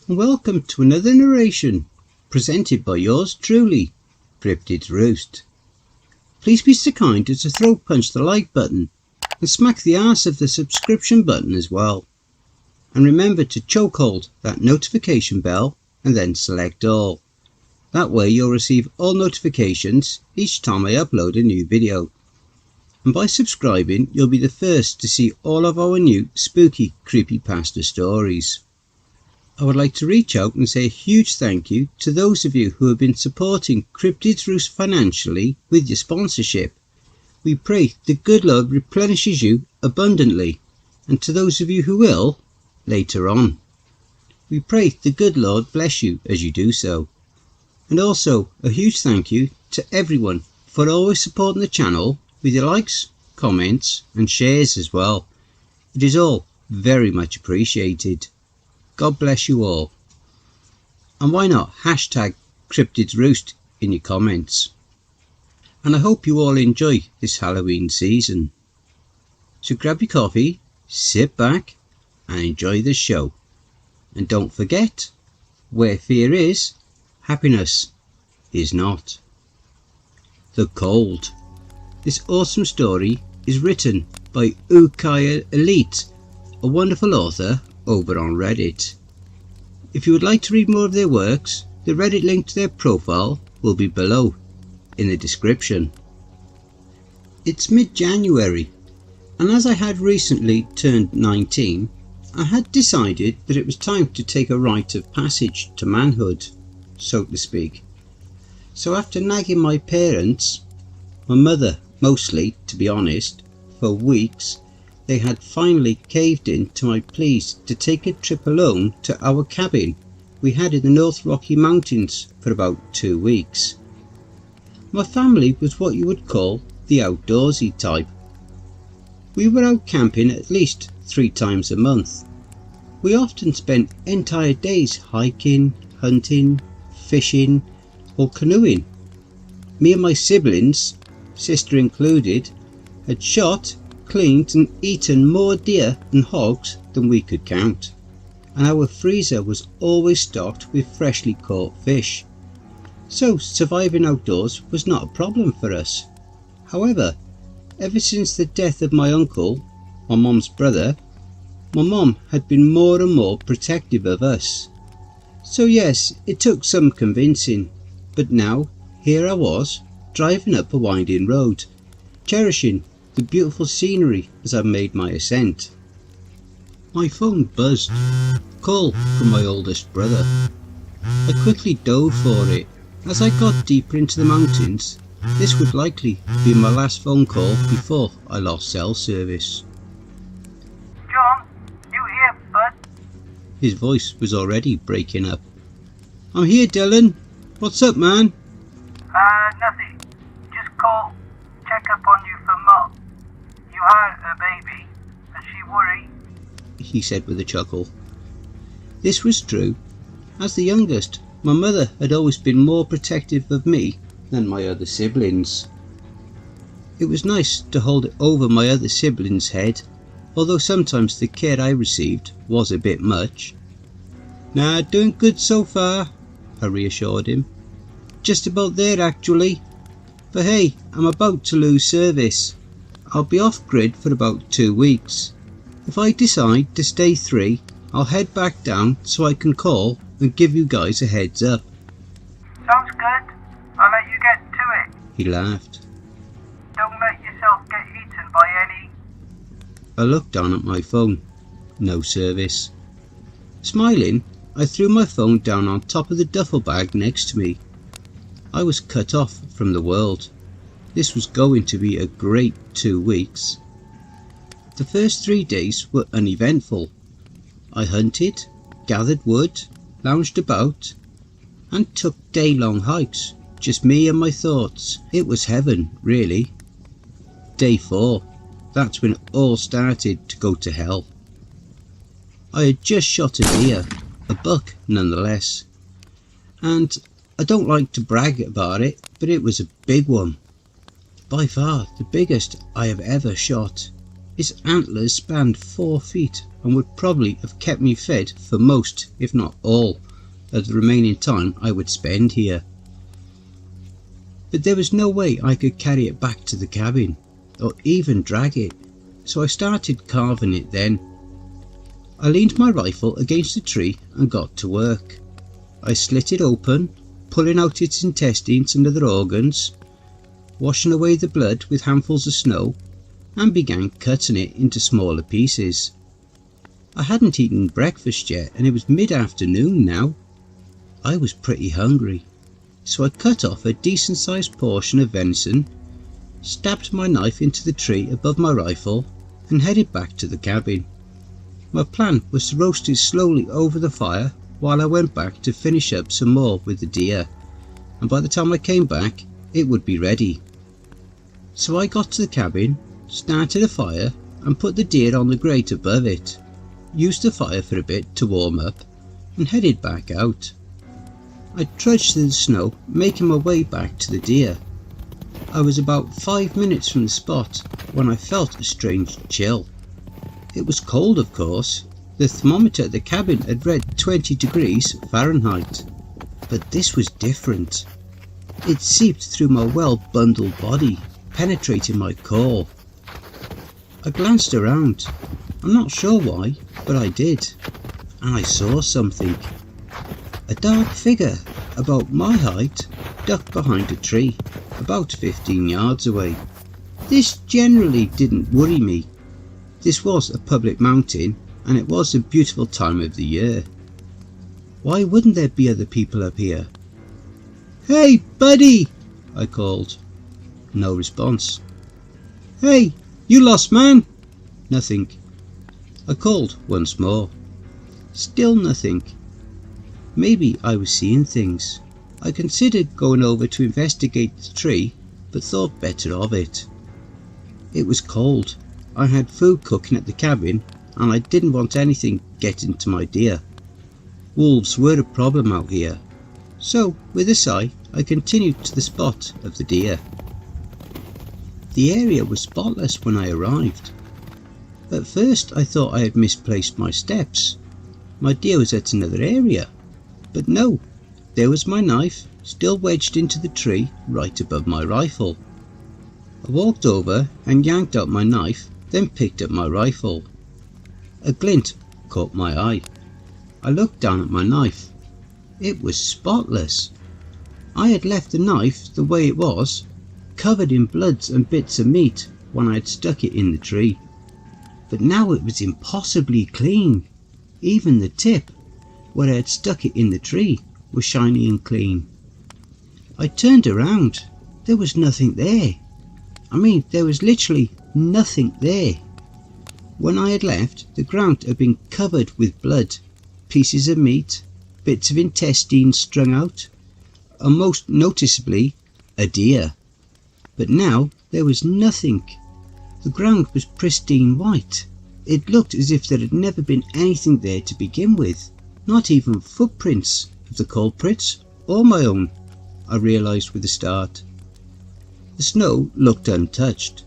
and welcome to another narration presented by yours truly, Cryptids Roost. Please be so kind as to throat punch the like button and smack the arse of the subscription button as well. And remember to chokehold that notification bell and then select all. That way you'll receive all notifications each time I upload a new video. And by subscribing you'll be the first to see all of our new spooky creepypasta stories. I would like to reach out and say a huge thank you to those of you who have been supporting Cryptids Roost financially with your sponsorship. We pray the good Lord replenishes you abundantly, and to those of you who will, later on. We pray the good Lord bless you as you do so. And also a huge thank you to everyone for always supporting the channel with your likes, comments and shares as well. It is all very much appreciated. God bless you all. And why not hashtag Cryptids Roost in your comments. And I hope you all enjoy this Halloween season. So grab your coffee, sit back and enjoy the show. And don't forget, where fear is, happiness is not. The Cold. This awesome story is written by Oukai Elite, a wonderful author over on Reddit. If you would like to read more of their works, the Reddit link to their profile will be below in the description. It's mid-January, and as I had recently turned 19, I had decided that it was time to take a rite of passage to manhood, so to speak. So after nagging my parents, my mother mostly to be honest, for weeks, they had finally caved in to my pleas to take a trip alone to our cabin we had in the North Rocky Mountains for about 2 weeks. My family was what you would call the outdoorsy type. We were out camping at least 3 times a month. We often spent entire days hiking, hunting, fishing or canoeing. Me and my siblings, sister included, had shot, cleaned and eaten more deer and hogs than we could count, and our freezer was always stocked with freshly caught fish, so surviving outdoors was not a problem for us. However, ever since the death of my uncle, my mum's brother, my mum had been more and more protective of us. So yes, it took some convincing, but now here I was, driving up a winding road, cherishing the beautiful scenery as I made my ascent. My phone buzzed. Call from my oldest brother. I quickly dove for it. As I got deeper into the mountains, this would likely be my last phone call before I lost cell service. John, you here, bud? His voice was already breaking up. I'm here, Dylan. What's up, man? Nothing. Just call, check up on you for Mom. You had a baby. Does she worry? He said with a chuckle. This was true. As the youngest, my mother had always been more protective of me than my other siblings. It was nice to hold it over my other siblings' head, although sometimes the care I received was a bit much. Nah, doing good so far, I reassured him. Just about there actually. But hey, I'm about to lose service. I'll be off grid for about 2 weeks. If I decide to stay 3, I'll head back down so I can call and give you guys a heads up. Sounds good. I'll let you get to it. He laughed. Don't let yourself get eaten by any... I looked down at my phone. No service. Smiling, I threw my phone down on top of the duffel bag next to me. I was cut off from the world. This was going to be a great 2 weeks. The first 3 days were uneventful. I hunted, gathered wood, lounged about, and took day-long hikes, just me and my thoughts. It was heaven, really. Day 4, that's when it all started to go to hell. I had just shot a deer, a buck nonetheless, and I don't like to brag about it, but it was a big one. By far the biggest I have ever shot. Its antlers spanned 4 feet and would probably have kept me fed for most, if not all, of the remaining time I would spend here. But there was no way I could carry it back to the cabin, or even drag it, so I started carving it then. I leaned my rifle against the tree and got to work. I slit it open, pulling out its intestines and other organs, washing away the blood with handfuls of snow, and began cutting it into smaller pieces. I hadn't eaten breakfast yet, and it was mid-afternoon now. I was pretty hungry, so I cut off a decent sized portion of venison, stabbed my knife into the tree above my rifle, and headed back to the cabin. My plan was to roast it slowly over the fire while I went back to finish up some more with the deer, and by the time I came back it would be ready. So I got to the cabin, started a fire and put the deer on the grate above it, used the fire for a bit to warm up, and headed back out. I trudged through the snow, making my way back to the deer. I was about 5 minutes from the spot when I felt a strange chill. It was cold, of course. The thermometer at the cabin had read 20 degrees Fahrenheit, but this was different. It seeped through my well-bundled body, penetrating my core. I glanced around. I'm not sure why, but I did, and I saw something. A dark figure, about my height, ducked behind a tree, about 15 yards away. This generally didn't worry me. This was a public mountain, and it was a beautiful time of the year. Why wouldn't there be other people up here? "Hey, buddy!" I called. No response. "Hey, you lost man?" Nothing. I called once more. Still nothing. Maybe I was seeing things. I considered going over to investigate the tree, but thought better of it. It was cold. I had food cooking at the cabin, and I didn't want anything getting to my deer. Wolves were a problem out here, so with a sigh I continued to the spot of the deer. The area was spotless when I arrived. At first I thought I had misplaced my steps. My deer was at another area, but no, there was my knife still wedged into the tree right above my rifle. I walked over and yanked out my knife, then picked up my rifle. A glint caught my eye. I looked down at my knife. It was spotless. I had left the knife the way it was, covered in bloods and bits of meat when I had stuck it in the tree. But now it was impossibly clean. Even the tip, where I had stuck it in the tree, was shiny and clean. I turned around. There was nothing there. I mean, there was literally nothing there. When I had left, the ground had been covered with blood, pieces of meat, bits of intestines strung out, and most noticeably, a deer. But now there was nothing. The ground was pristine white. It looked as if there had never been anything there to begin with, not even footprints of the culprits or my own, I realised with a start. The snow looked untouched.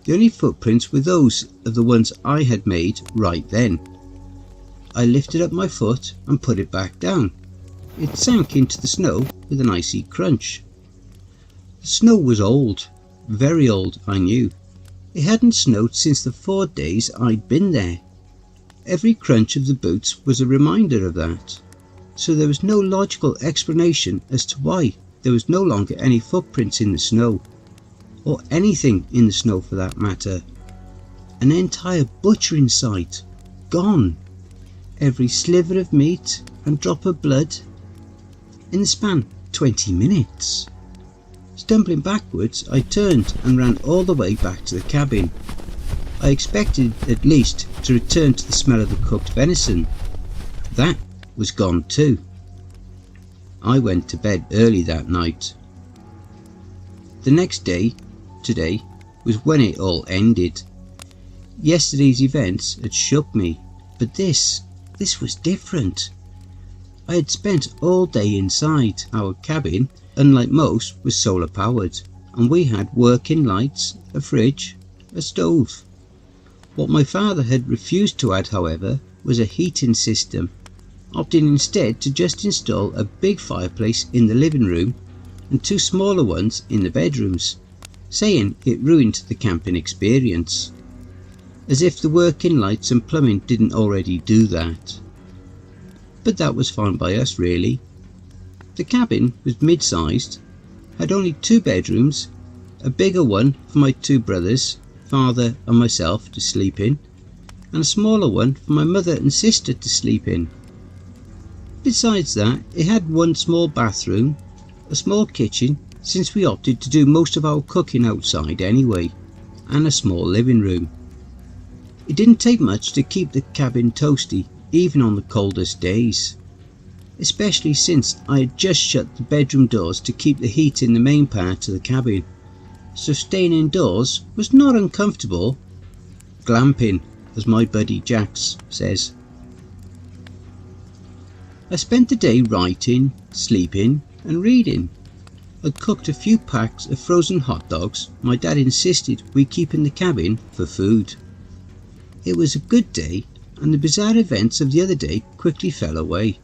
The only footprints were those of the ones I had made right then. I lifted up my foot and put it back down. It sank into the snow with an icy crunch. The snow was old, very old, I knew. It hadn't snowed since the 4 days I'd been there. Every crunch of the boots was a reminder of that, so there was no logical explanation as to why there was no longer any footprints in the snow, or anything in the snow for that matter. An entire butchering site, gone. Every sliver of meat and drop of blood, in the span of 20 minutes. Stumbling backwards, I turned and ran all the way back to the cabin. I expected at least to return to the smell of the cooked venison. That was gone too. I went to bed early that night. The next day, today, was when it all ended. Yesterday's events had shook me, but this was different. I had spent all day inside. Our cabin, unlike most, was solar powered, and we had working lights, a fridge, a stove. What my father had refused to add, however, was a heating system, opting instead to just install a big fireplace in the living room and 2 smaller ones in the bedrooms, saying it ruined the camping experience. As if the working lights and plumbing didn't already do that. But that was fine by us, really. The cabin was mid-sized, had only 2 bedrooms, a bigger one for my 2 brothers, father and myself to sleep in, and a smaller one for my mother and sister to sleep in. Besides that, it had 1 small bathroom, a small kitchen, since we opted to do most of our cooking outside anyway, and a small living room. It didn't take much to keep the cabin toasty, even on the coldest days, especially since I had just shut the bedroom doors to keep the heat in the main part of the cabin, so staying indoors was not uncomfortable. Glamping, as my buddy Jax says. I spent the day writing, sleeping and reading. I cooked a few packs of frozen hot dogs my dad insisted we keep in the cabin for food. It was a good day, and the bizarre events of the other day quickly fell away.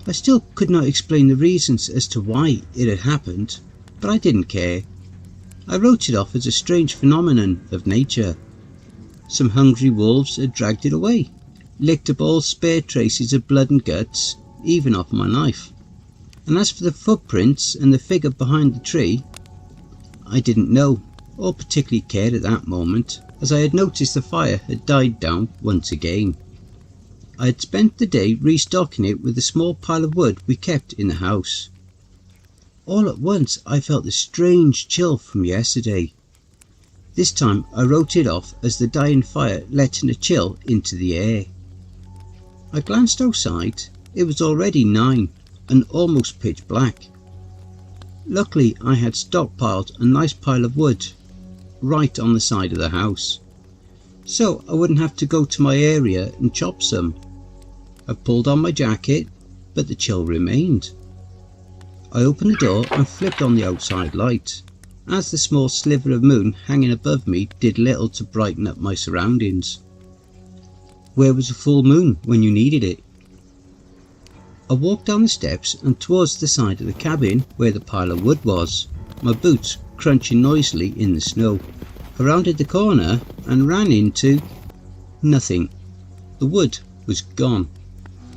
I still could not explain the reasons as to why it had happened, but I didn't care. I wrote it off as a strange phenomenon of nature. Some hungry wolves had dragged it away, licked up all spare traces of blood and guts, even off my knife. And as for the footprints and the figure behind the tree, I didn't know or particularly cared at that moment, as I had noticed the fire had died down once again. I had spent the day restocking it with a small pile of wood we kept in the house. All at once I felt a strange chill from yesterday. This time I wrote it off as the dying fire letting a chill into the air. I glanced outside. It was already 9 and almost pitch black. Luckily I had stockpiled a nice pile of wood right on the side of the house, so I wouldn't have to go to my area and chop some. I pulled on my jacket, but the chill remained. I opened the door and flipped on the outside light, as the small sliver of moon hanging above me did little to brighten up my surroundings. Where was a full moon when you needed it? I walked down the steps and towards the side of the cabin where the pile of wood was, my boots crunching noisily in the snow. I rounded the corner and ran into nothing. The wood was gone.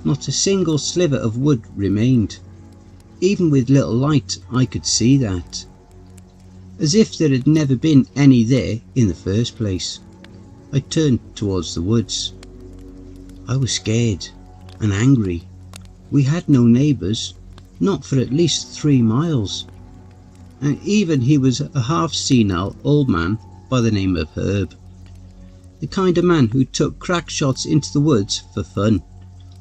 Not a single sliver of wood remained. Even with little light I could see that. As if there had never been any there in the first place. I turned towards the woods. I was scared and angry. We had no neighbours, not for at least 3 miles. And even he was a half senile old man by the name of Herb. The kind of man who took crack shots into the woods for fun,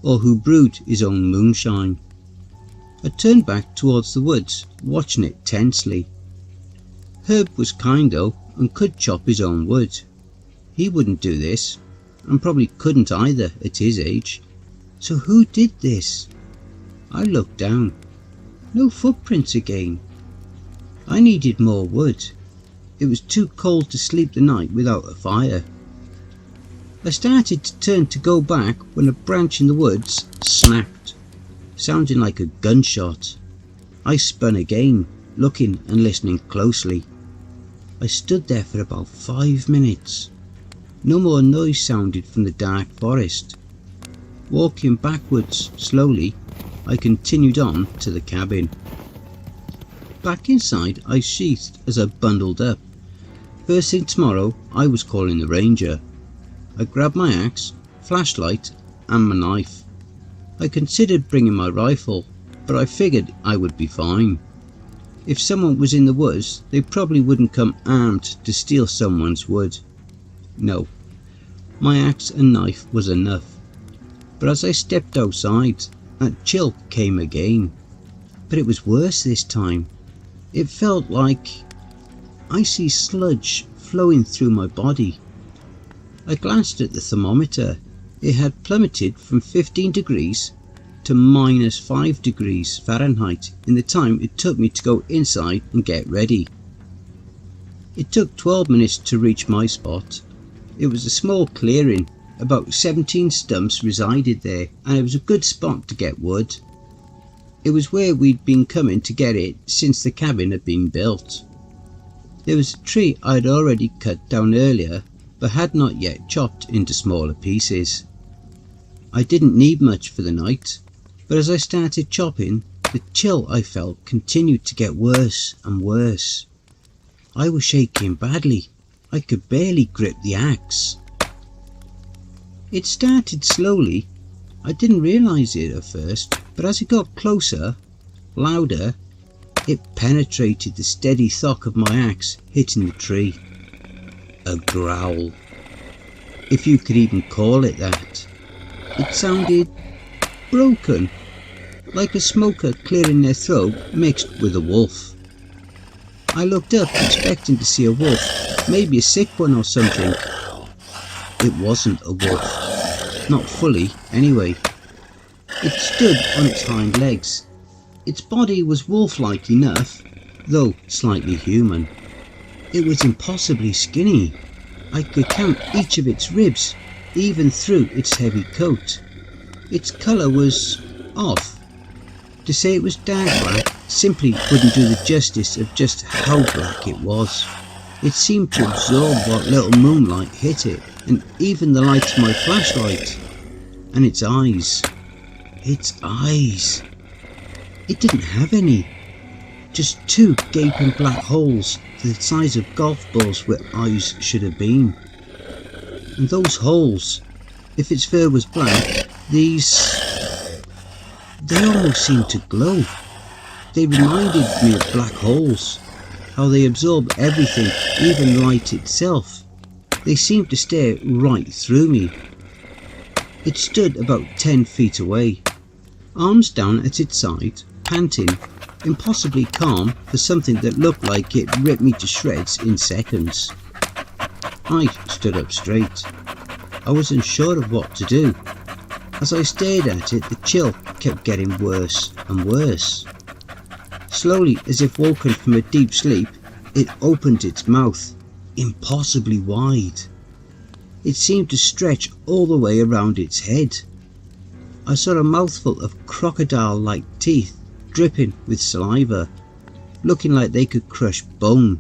or who brewed his own moonshine. I turned back towards the woods, watching it tensely. Herb was kind though, and could chop his own wood. He wouldn't do this, and probably couldn't either at his age. So who did this? I looked down. No footprints again. I needed more wood. It was too cold to sleep the night without a fire. I started to turn to go back when a branch in the woods snapped, sounding like a gunshot. I spun again, looking and listening closely. I stood there for about 5 minutes. No more noise sounded from the dark forest. Walking backwards slowly, I continued on to the cabin. Back inside I sheathed as I bundled up. First thing tomorrow I was calling the ranger. I grabbed my axe, flashlight and my knife. I considered bringing my rifle, but I figured I would be fine. If someone was in the woods, they probably wouldn't come armed to steal someone's wood. No, my axe and knife was enough. But as I stepped outside, that chill came again. But it was worse this time. It felt like icy sludge flowing through my body. I glanced at the thermometer. It had plummeted from 15 degrees to -5 degrees Fahrenheit in the time it took me to go inside and get ready. It took 12 minutes to reach my spot. It was a small clearing. About 17 stumps resided there, and it was a good spot to get wood. It was where we'd been coming to get it since the cabin had been built. There was a tree I'd already cut down earlier, but had not yet chopped into smaller pieces. I didn't need much for the night, but as I started chopping, the chill I felt continued to get worse and worse. I was shaking badly. I could barely grip the axe. It started slowly. I didn't realise it at first, but as it got closer, louder, it penetrated the steady thwack of my axe hitting the tree. A growl, if you could even call it that. It sounded broken, like a smoker clearing their throat mixed with a wolf. I looked up expecting to see a wolf, maybe a sick one or something. It wasn't a wolf, not fully anyway. It stood on its hind legs. Its body was wolf-like enough, though slightly human. It was impossibly skinny. I could count each of its ribs, even through its heavy coat. Its colour was off. To say it was dark black simply wouldn't do the justice of just how black it was. It seemed to absorb what little moonlight hit it, and even the light of my flashlight. And its eyes. Its eyes. It didn't have any. Just two gaping black holes the size of golf balls where eyes should have been. And those holes, if its fur was black, they almost seemed to glow. They reminded me of black holes, how they absorb everything, even light itself. They seemed to stare right through me. It stood about 10 feet away, arms down at its side, panting, impossibly calm for something that looked like it ripped me to shreds in seconds. I stood up straight. I was unsure of what to do. As I stared at it, the chill kept getting worse and worse. Slowly, as if woken from a deep sleep, it opened its mouth, impossibly wide. It seemed to stretch all the way around its head. I saw a mouthful of crocodile-like teeth dripping with saliva, looking like they could crush bone.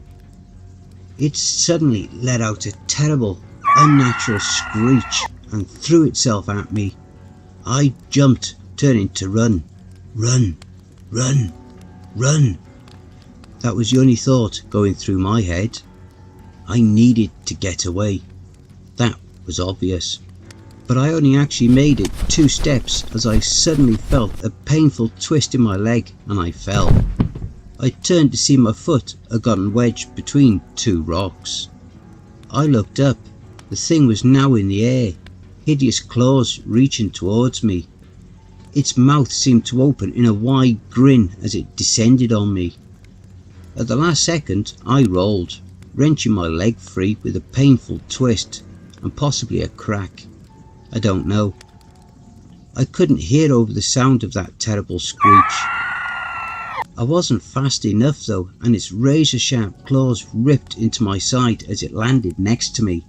It suddenly let out a terrible, unnatural screech and threw itself at me. I jumped, turning to run. Run, run, run. That was the only thought going through my head. I needed to get away. That was obvious. But I only actually made it 2 steps as I suddenly felt a painful twist in my leg and I fell. I turned to see my foot had gotten wedged between 2 rocks. I looked up. The thing was now in the air, hideous claws reaching towards me. Its mouth seemed to open in a wide grin as it descended on me. At the last second I rolled, wrenching my leg free with a painful twist and possibly a crack. I don't know. I couldn't hear over the sound of that terrible screech. I wasn't fast enough though, and its razor sharp claws ripped into my side as it landed next to me.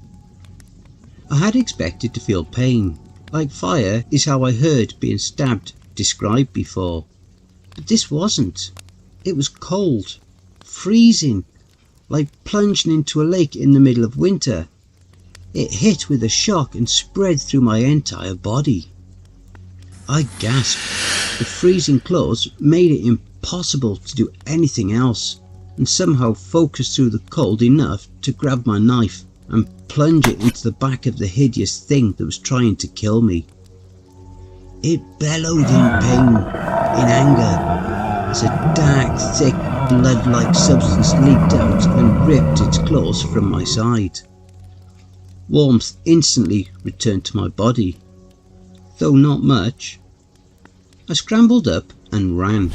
I had expected to feel pain, like fire is how I heard being stabbed described before. But this wasn't. It was cold, freezing, like plunging into a lake in the middle of winter. It hit with a shock and spread through my entire body. I gasped. The freezing claws made it impossible to do anything else, and somehow focused through the cold enough to grab my knife and plunge it into the back of the hideous thing that was trying to kill me. It bellowed in pain, in anger, as a dark, thick, blood-like substance leaked out and ripped its claws from my side. Warmth instantly returned to my body, though not much. I scrambled up and ran.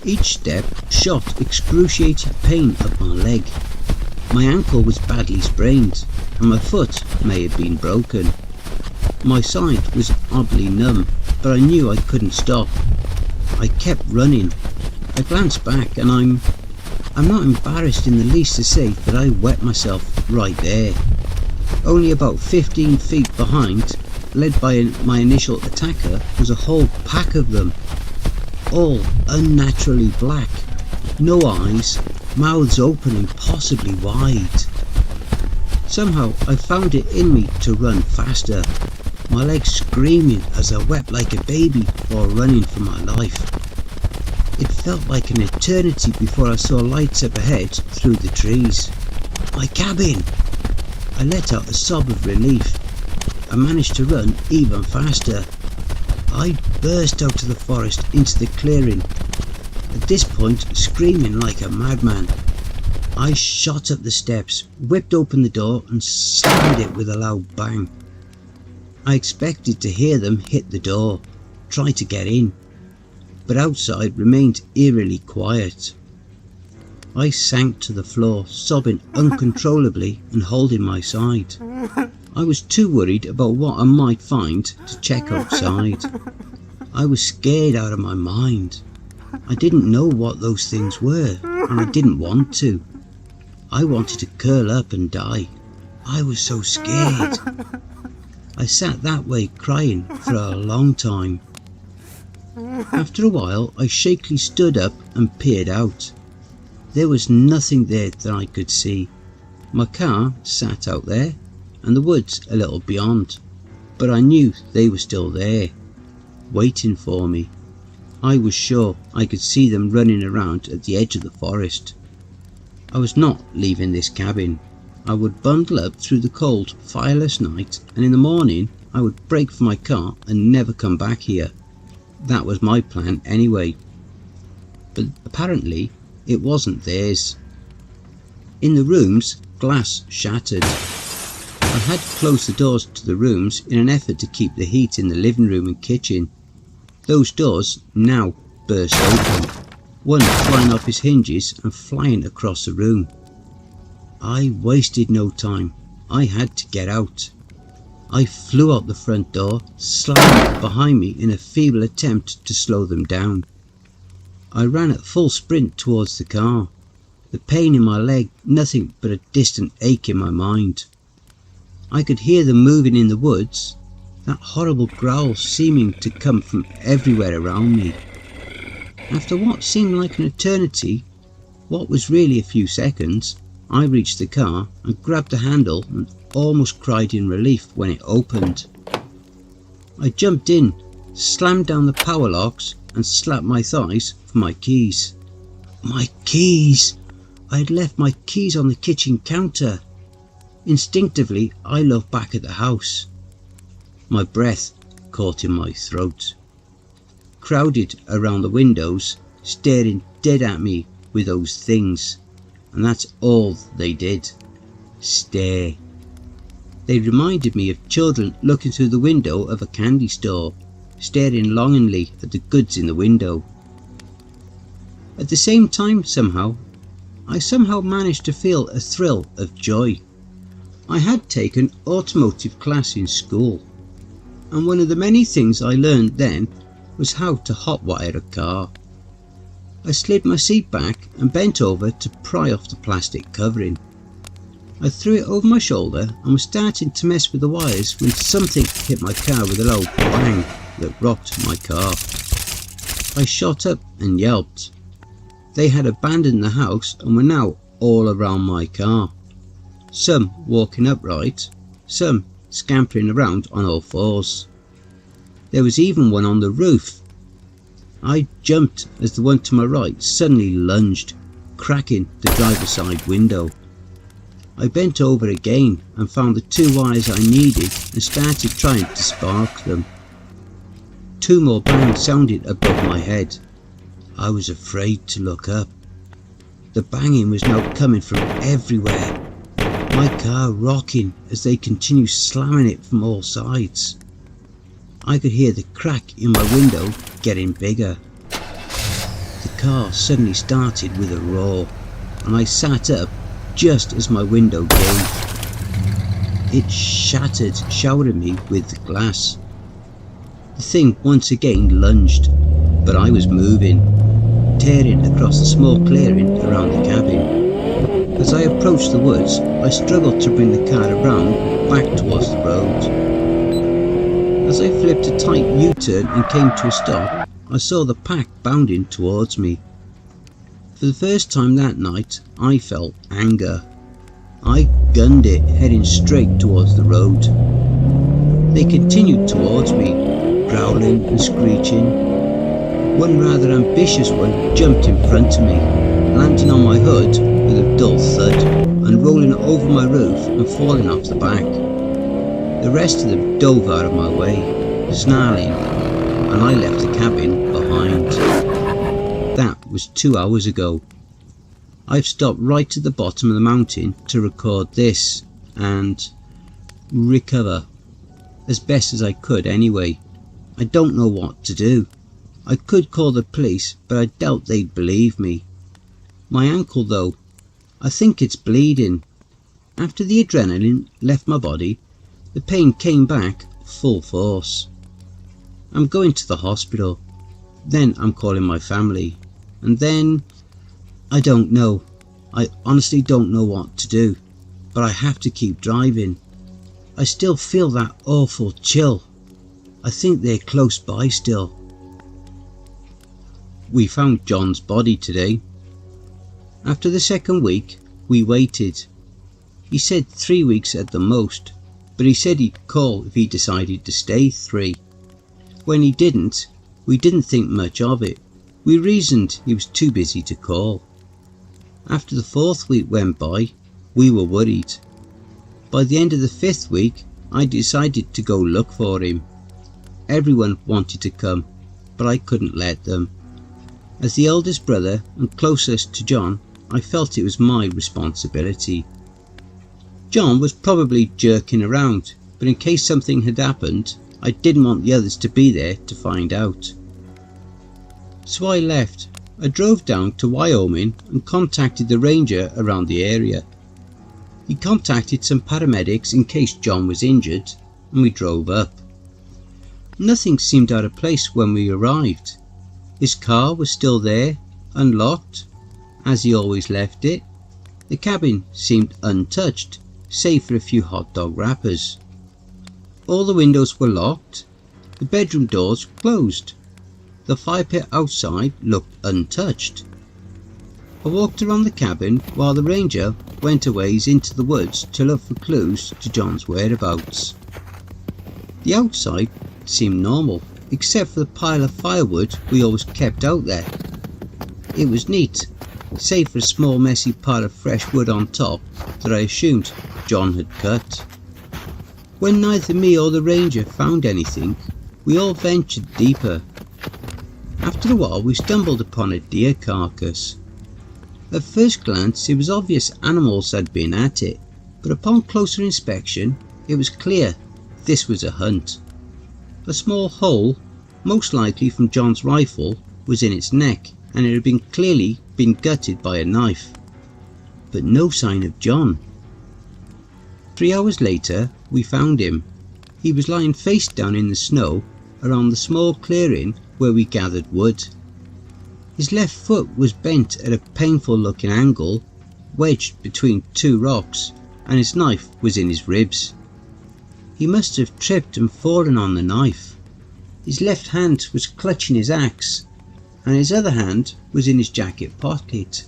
Each step shot excruciating pain up my leg. My ankle was badly sprained, and my foot may have been broken. My side was oddly numb, but I knew I couldn't stop. I kept running. I glanced back, and I'm not embarrassed in the least to say that I wet myself right there. Only about 15 feet behind, led by my initial attacker, was a whole pack of them, all unnaturally black, no eyes, mouths open impossibly wide. Somehow I found it in me to run faster, my legs screaming as I wept like a baby while running for my life. It felt like an eternity before I saw lights up ahead through the trees. My cabin! I let out a sob of relief. I managed to run even faster. I burst out of the forest into the clearing, at this point screaming like a madman. I shot up the steps, whipped open the door and slammed it with a loud bang. I expected to hear them hit the door, try to get in, but outside remained eerily quiet. I sank to the floor, sobbing uncontrollably and holding my side. I was too worried about what I might find to check outside. I was scared out of my mind. I didn't know what those things were, and I didn't want to. I wanted to curl up and die. I was so scared. I sat that way crying for a long time. After a while I shakily stood up and peered out. There was nothing there that I could see. My car sat out there and the woods a little beyond, but I knew they were still there, waiting for me. I was sure I could see them running around at the edge of the forest. I was not leaving this cabin. I would bundle up through the cold, fireless night, and in the morning I would break for my car and never come back here. That was my plan anyway. But apparently it wasn't theirs. In the rooms, glass shattered. I had to close the doors to the rooms in an effort to keep the heat in the living room and kitchen. Those doors now burst open, one flying off its hinges and flying across the room. I wasted no time. I had to get out. I flew out the front door, slamming it behind me in a feeble attempt to slow them down. I ran at full sprint towards the car, the pain in my leg nothing but a distant ache in my mind. I could hear them moving in the woods, that horrible growl seeming to come from everywhere around me. After what seemed like an eternity, what was really a few seconds, I reached the car and grabbed the handle and almost cried in relief when it opened. I jumped in, slammed down the power locks and slapped my thighs for my keys. My keys! I had left my keys on the kitchen counter. Instinctively I looked back at the house. My breath caught in my throat. Crowded around the windows, staring dead at me with those things, and that's all they did. Stare. They reminded me of children looking through the window of a candy store, staring longingly at the goods in the window. At the same time I somehow managed to feel a thrill of joy. I had taken automotive class in school, and one of the many things I learned then was how to hotwire a car. I slid my seat back and bent over to pry off the plastic covering. I threw it over my shoulder and was starting to mess with the wires when something hit my car with a loud bang that rocked my car. I shot up and yelped. They had abandoned the house and were now all around my car. Some walking upright, some scampering around on all fours. There was even one on the roof. I jumped as the one to my right suddenly lunged, cracking the driver's side window. I bent over again and found the two wires I needed and started trying to spark them. Two more bangs sounded above my head. I was afraid to look up. The banging was now coming from everywhere, my car rocking as they continued slamming it from all sides. I could hear the crack in my window getting bigger. The car suddenly started with a roar, and I sat up just as my window gave. It shattered, showering me with glass. The thing once again lunged, but I was moving, tearing across the small clearing around the cabin. As I approached the woods, I struggled to bring the car around back towards the road. As I flipped a tight U-turn and came to a stop, I saw the pack bounding towards me. For the first time that night, I felt anger. I gunned it, heading straight towards the road. They continued towards me, growling and screeching. One rather ambitious one jumped in front of me, landing on my hood with a dull thud and rolling over my roof and falling off the back. The rest of them dove out of my way, snarling, and I left the cabin behind. That was 2 hours ago. I've stopped right at the bottom of the mountain to record this and recover, as best as I could anyway. I don't know what to do. I could call the police, but I doubt they'd believe me. My ankle though, I think it's bleeding. After the adrenaline left my body, the pain came back full force. I'm going to the hospital, then I'm calling my family, and then I don't know. I honestly don't know what to do, but I have to keep driving. I still feel that awful chill. I think they're close by still. We found John's body today. After the second week, we waited. He said 3 weeks at the most, but he said he'd call if he decided to stay 3. When he didn't, we didn't think much of it. We reasoned he was too busy to call. After the 4th week went by, we were worried. By the end of the 5th week, I decided to go look for him. Everyone wanted to come, but I couldn't let them. As the eldest brother and closest to John, I felt it was my responsibility. John was probably jerking around, but in case something had happened, I didn't want the others to be there to find out. So I left. I drove down to Wyoming and contacted the ranger around the area. He contacted some paramedics in case John was injured, and we drove up. Nothing seemed out of place when we arrived. His car was still there, unlocked, as he always left it. The cabin seemed untouched, save for a few hot dog wrappers. All the windows were locked, the bedroom doors closed. The fire pit outside looked untouched. I walked around the cabin while the ranger went a ways into the woods to look for clues to John's whereabouts. The outside seemed normal, except for the pile of firewood we always kept out there. It was neat, save for a small messy pile of fresh wood on top that I assumed John had cut. When neither me or the ranger found anything, we all ventured deeper. After a while we stumbled upon a deer carcass. At first glance it was obvious animals had been at it, but upon closer inspection it was clear this was a hunt. A small hole, most likely from John's rifle, was in its neck, and it had clearly been gutted by a knife. But no sign of John. 3 hours later we found him. He was lying face down in the snow around the small clearing where we gathered wood. His left foot was bent at a painful looking angle, wedged between 2 rocks, and his knife was in his ribs. He must have tripped and fallen on the knife. His left hand was clutching his axe, and his other hand was in his jacket pocket.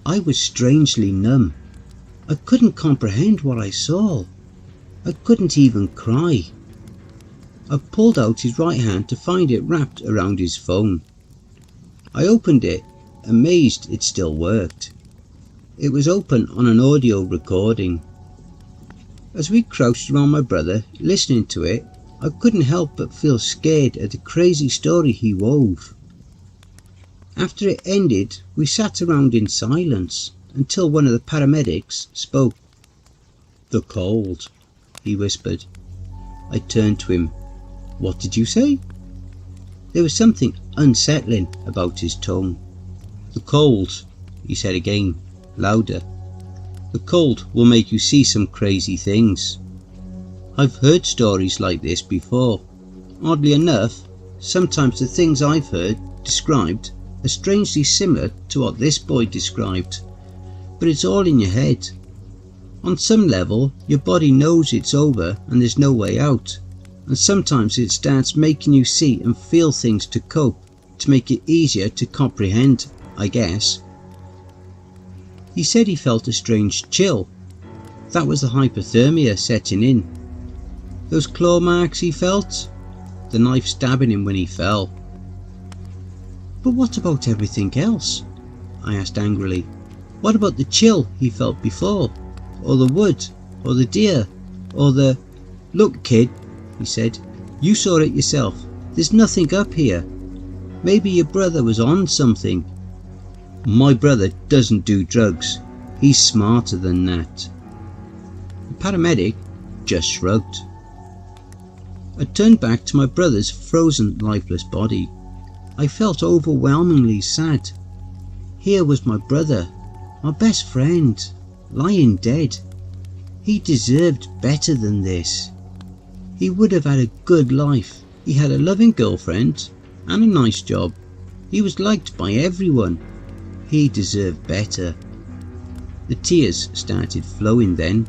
I was strangely numb. I couldn't comprehend what I saw. I couldn't even cry. I pulled out his right hand to find it wrapped around his phone. I opened it, amazed it still worked. It was open on an audio recording. As we crouched around my brother, listening to it, I couldn't help but feel scared at the crazy story he wove. After it ended, we sat around in silence until one of the paramedics spoke. "The cold," he whispered. I turned to him. "What did you say?" There was something unsettling about his tone. "The cold," he said again, louder. "The cold will make you see some crazy things. I've heard stories like this before. Oddly enough, sometimes the things I've heard described are strangely similar to what this boy described. but it's all in your head. On some level, your body knows it's over and there's no way out, and sometimes it starts making you see and feel things to cope, to make it easier to comprehend, I guess. He said he felt a strange chill. That was the hypothermia setting in. Those claw marks he felt, the knife stabbing him when he fell. But what about everything else? I asked angrily. What about the chill he felt before? Or the wood? Or the deer? Or the... Look, kid, he said, you saw it yourself. There's nothing up here. Maybe your brother was on something. My brother doesn't do drugs. He's smarter than that. The paramedic just shrugged. I turned back to my brother's frozen, lifeless body. I felt overwhelmingly sad. Here was my brother, my best friend, lying dead. He deserved better than this. He would have had a good life. He had a loving girlfriend and a nice job. He was liked by everyone. He deserved better. The tears started flowing then.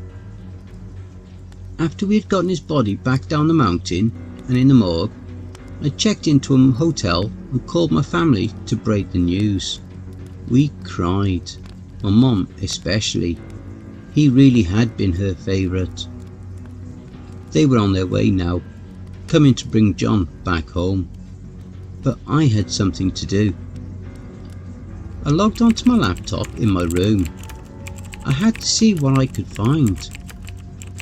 After we had gotten his body back down the mountain and in the morgue, I checked into a hotel and called my family to break the news. We cried, my mum especially. He really had been her favourite. They were on their way now, coming to bring John back home. But I had something to do. I logged onto my laptop in my room. I had to see what I could find.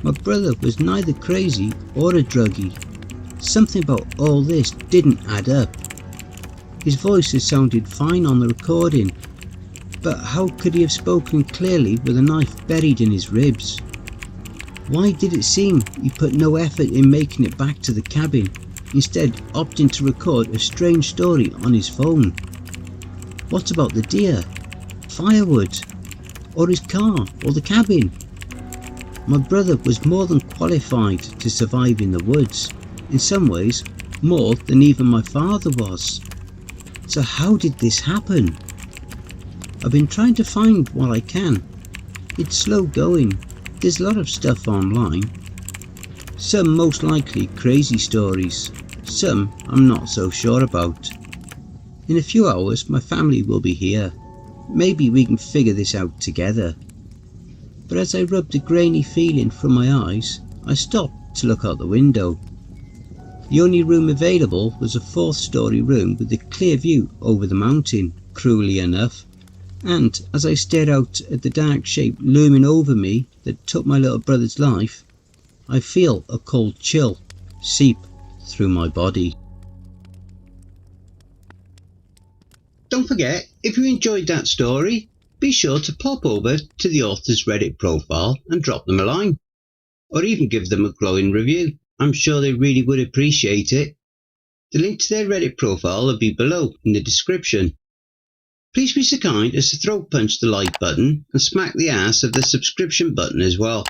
My brother was neither crazy or a druggie. Something about all this didn't add up. His voice had sounded fine on the recording, but how could he have spoken clearly with a knife buried in his ribs? Why did it seem he put no effort in making it back to the cabin, instead opting to record a strange story on his phone? What about the deer, firewood, or his car, or the cabin? My brother was more than qualified to survive in the woods, in some ways more than even my father was. So how did this happen? I've been trying to find what I can. It's slow going. There's a lot of stuff online. Some most likely crazy stories. Some I'm not so sure about. In a few hours my family will be here. Maybe we can figure this out together. But as I rubbed a grainy feeling from my eyes, I stopped to look out the window. The only room available was a 4th-storey room with a clear view over the mountain, cruelly enough, and as I stared out at the dark shape looming over me that took my little brother's life, I feel a cold chill seep through my body. Don't forget, if you enjoyed that story, be sure to pop over to the author's Reddit profile and drop them a line, or even give them a glowing review. I'm sure they really would appreciate it. The link to their Reddit profile will be below in the description. Please be so kind as to throat punch the like button and smack the ass of the subscription button as well.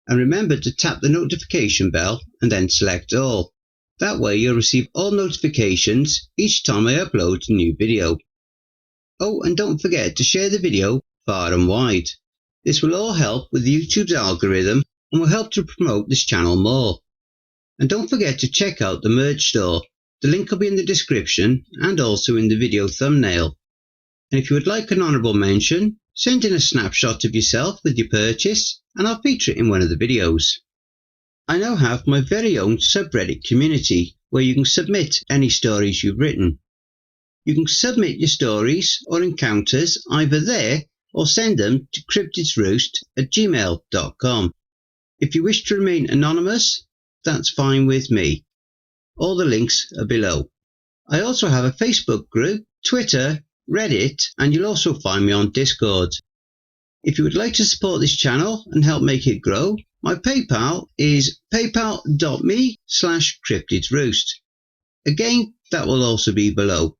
And remember to tap the notification bell and then select all. That way you'll receive all notifications each time I upload a new video. Oh, and don't forget to share the video far and wide. This will all help with YouTube's algorithm and will help to promote this channel more. And don't forget to check out the merch store. The link will be in the description and also in the video thumbnail. And if you would like an honourable mention, send in a snapshot of yourself with your purchase and I'll feature it in one of the videos. I now have my very own subreddit community where you can submit any stories you've written. You can submit your stories or encounters either there or send them to cryptidsroost@gmail.com. If you wish to remain anonymous, that's fine with me. All the links are below. I also have a Facebook group, Twitter, Reddit, and you'll also find me on Discord. If you would like to support this channel and help make it grow, my PayPal is paypal.me/cryptidsroost. Again, that will also be below.